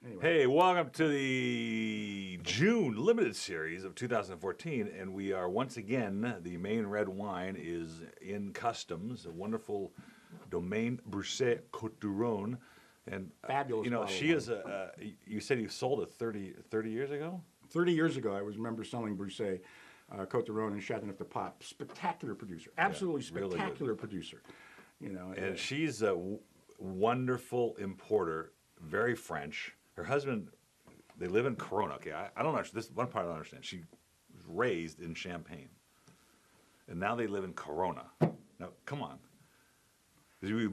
Anyway. Hey, welcome to the June limited series of 2014, and we are once again, the main red wine is in customs, a wonderful Domaine Brousset Côte du Rhône. And, Fabulous you know, bottle of she wine. is you said you sold it 30 years ago? 30 years ago, I remember selling Brousset, Côte du Rhône, and Châteauneuf-du-Pape. Spectacular producer. Absolutely really good. spectacular producer. You know, And she's a wonderful importer, very French. Her husband, they live in Corona. Okay, I don't know. This one part I don't understand. She was raised in Champagne, and now they live in Corona. Now, come on.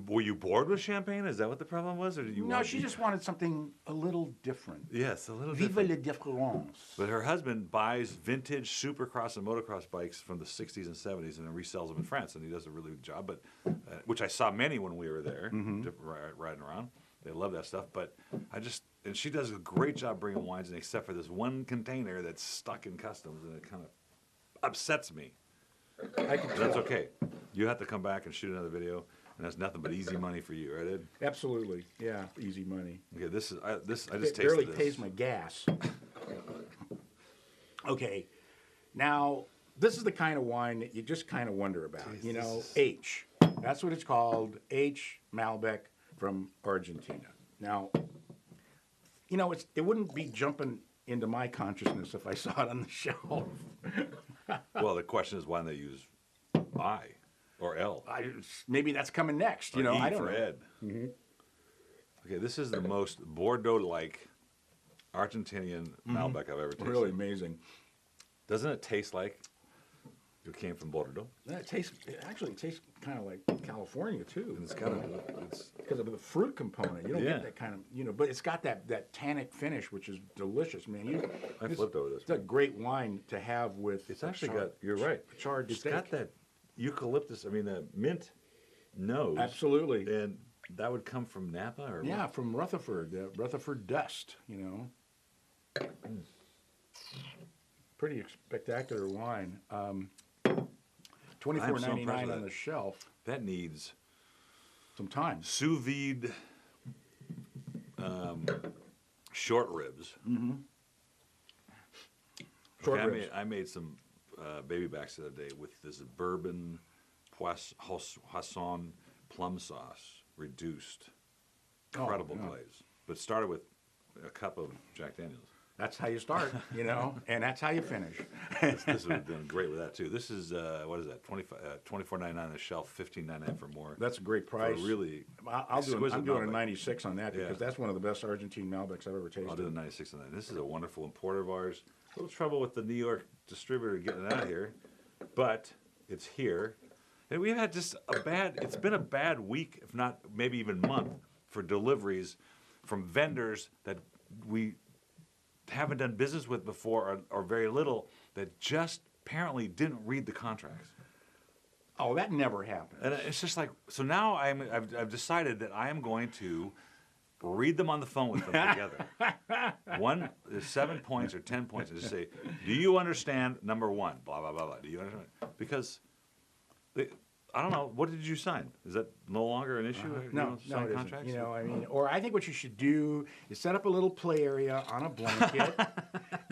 Were you bored with Champagne? Is that what the problem was, or did you? no, she just wanted something a little different. Yes, a little Vive different. le différence. But her husband buys vintage supercross and motocross bikes from the 60s and 70s and then resells them in France, and he does a really good job. But which I saw many when we were there, riding around. They love that stuff. But and she does a great job bringing wines in, except for this one container that's stuck in customs, and it kind of upsets me. I can But that's okay. You have to come back and shoot another video, and that's nothing but easy money for you, right, Ed? Absolutely. Yeah, easy money. Okay, I just It tasted barely this. pays my gas. Okay, now this is the kind of wine that you just kind of wonder about. Jeez, you know, this is- H. That's what it's called. H. Malbec from Argentina. Now, you know, it wouldn't be jumping into my consciousness if I saw it on the shelf. Well, the question is why don't they use I or L? Maybe that's coming next. You Or know, E I don't for know. Ed. Okay, this is the most Bordeaux-like Argentinian Malbec I've ever tasted. Really amazing. Doesn't it taste like it came from Bordeaux? It actually tastes kind of like California too. And it's kind of, it's, Because of the fruit component. You don't Yeah. get that kind of, you know, but it's got that tannic finish, which is delicious, man. I flipped over this. It's a great wine to have with. It's actually got, you're right. charred It's steak. got that eucalyptus, mint nose. Absolutely. And that would come from Napa or what? Yeah, from Rutherford, Rutherford Dust, you know. Pretty spectacular wine. $24.99 impressed with on that. the shelf. That needs Some time. sous vide short ribs. Short Okay, ribs. I made some baby backs the other day with this bourbon poisson plum sauce, reduced. Incredible yeah. glaze. But started with a cup of Jack Daniels. That's how you start, you know, and that's how you finish. This would have done great with that too. This is what is that? $24.99 on the shelf, $15.99 for more. That's a great price. Really I'm exquisite doing a Malbec. 96 on that because Yeah. that's one of the best Argentine Malbecs I've ever tasted. I'll do the 96 on that. This is a wonderful importer of ours. A little trouble with the New York distributor getting it out of here, but it's here. And we've had just it's been a bad week, if not maybe even month, for deliveries from vendors that we haven't done business with before or very little that just apparently didn't read the contracts. Oh, that never happened. And it's just like, so now I've decided that I am going to read them on the phone with them together. There's 7 points or 10 points, and just say, do you understand number one? Blah, blah, blah, blah. Do you understand? Because, I don't know, what did you sign? Is that no longer an issue? You No, don't no, sign it isn't. contracts? You know, I mean, or I think what you should do is set up a little play area on a blanket,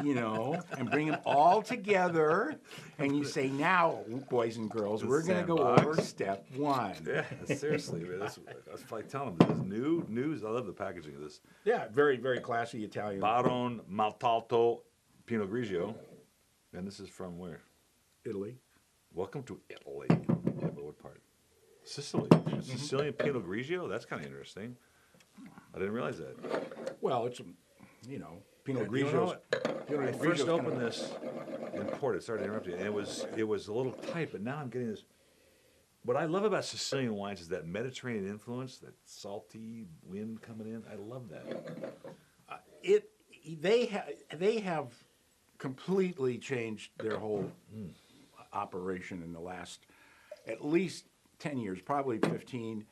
you know, and bring them all together, and you say, "Now, boys and girls, The we're going to go sandbox. over step one." Yeah, seriously. Man, I was like telling them, this new news. I love the packaging of this. Yeah, very, very classy Italian. Baron Maltalto Pinot Grigio. And this is from where? Italy. Welcome to Italy. Yeah, but what part? Sicily. Sicilian Pinot Grigio? That's kind of interesting. I didn't realize that. Well, it's, you know, Pinot You know Grigio. what? When I first opened this and poured it, sorry to interrupt you, and it was a little tight, but now I'm getting this. What I love about Sicilian wines is that Mediterranean influence, that salty wind coming in. I love that. They have completely changed their whole operation in the last at least 10 years, probably 15.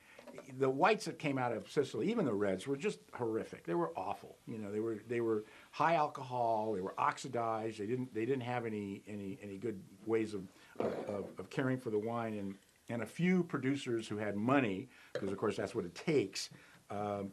The whites that came out of Sicily, even the reds, were just horrific. They were awful. You know, they were high alcohol. They were oxidized. They didn't have any good ways of caring for the wine. And a few producers who had money, because of course that's what it takes,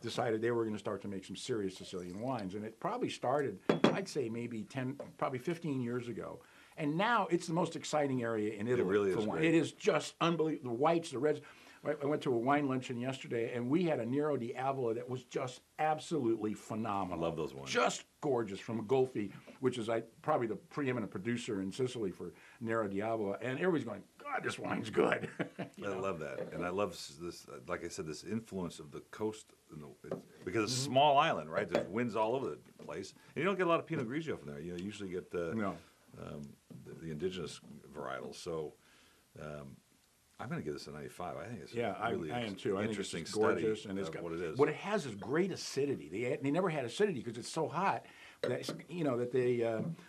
decided they were going to start to make some serious Sicilian wines. And it probably started, I'd say maybe 10, probably 15 years ago. And now it's the most exciting area in Italy. really for is wine. great. It is just unbelievable. The whites, the reds. I went to a wine luncheon yesterday, and we had a Nero di Avola that was just absolutely phenomenal. I love those wines. Just gorgeous from Golfi, which is probably the preeminent producer in Sicily for Nero di Avola. And everybody's going, God, this wine's good. I love that, and I love this. Like I said, this influence of the coast, because it's a small island, right? There's winds all over the place, and you don't get a lot of Pinot Grigio from there. You usually get No. the indigenous varietals. So I'm going to give this a 95. I think it's really I am too. I think interesting it's gorgeous, study and it's of got what it is. What it has is great acidity. They never had acidity because it's so hot that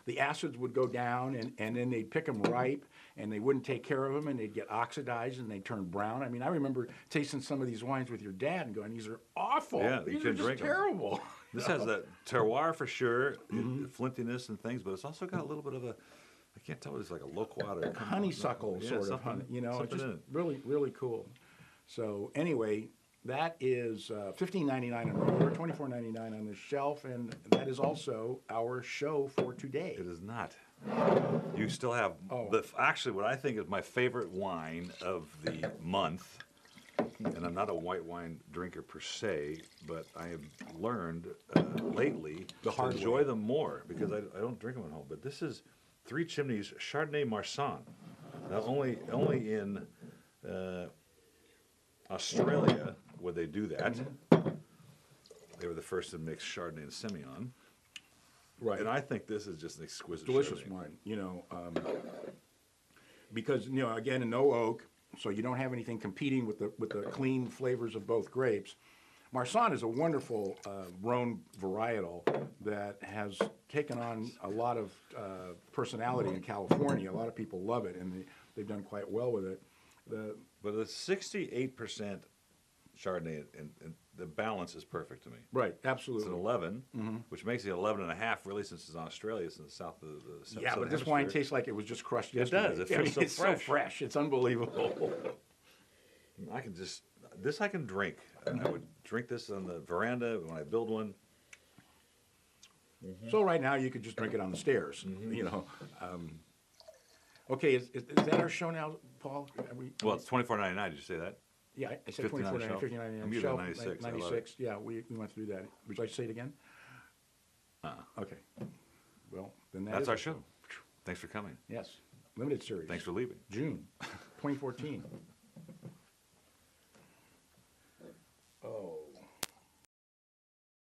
the acids would go down, and then they'd pick them ripe, and they wouldn't take care of them, and they'd get oxidized and they'd turn brown. I mean, I remember tasting some of these wines with your dad and going, "These are awful. Yeah, you these are couldn't just drink 'em. terrible." This has that terroir for sure, flintiness and things, but it's also got a little bit of I can't tell, it's like a loquat or honeysuckle Yeah, sort of something- honey. It's something just in it. really, really cool. So anyway, that is $15.99 on the door, $24.99 on the shelf, and that is also our show for today. It is not. You still have Oh. actually what I think is my favorite wine of the month, and I'm not a white wine drinker per se, but I have learned lately The to hard enjoy way. them more because I don't drink them at home. But this is Three Chimneys Chardonnay Marsanne. Now only in Australia would they do that. They were the first to mix Chardonnay and Semillon. Right. And I think this is just an exquisite Delicious Chardonnay. wine, because again, no oak, so you don't have anything competing with the clean flavors of both grapes. Marsanne is a wonderful Rhone varietal that has taken on a lot of personality in California. A lot of people love it, and they've done quite well with it. But it's 68% Chardonnay, and the balance is perfect to me. Right, It's an absolutely. 11, which makes it 11.5, really, since it's in Australia. It's in the south of the Yeah, but this wine tastes like it was just crushed It yesterday. does. It feels so it's fresh. so fresh. It's unbelievable. I can just this I can drink. I would drink this on the veranda when I build one. So right now you could just drink it on the stairs, Okay, is that our show now, Paul? Well, it's $24.99. Did you say that? Yeah, I said 59 $24.99, shelf. $59 I'm giving it shelf, 96. I love 96. Yeah, we went through that. Would you like to say it again? Okay. Well, then That's is our it. show. Thanks for coming. Yes, limited series. Thanks for leaving. June 2014.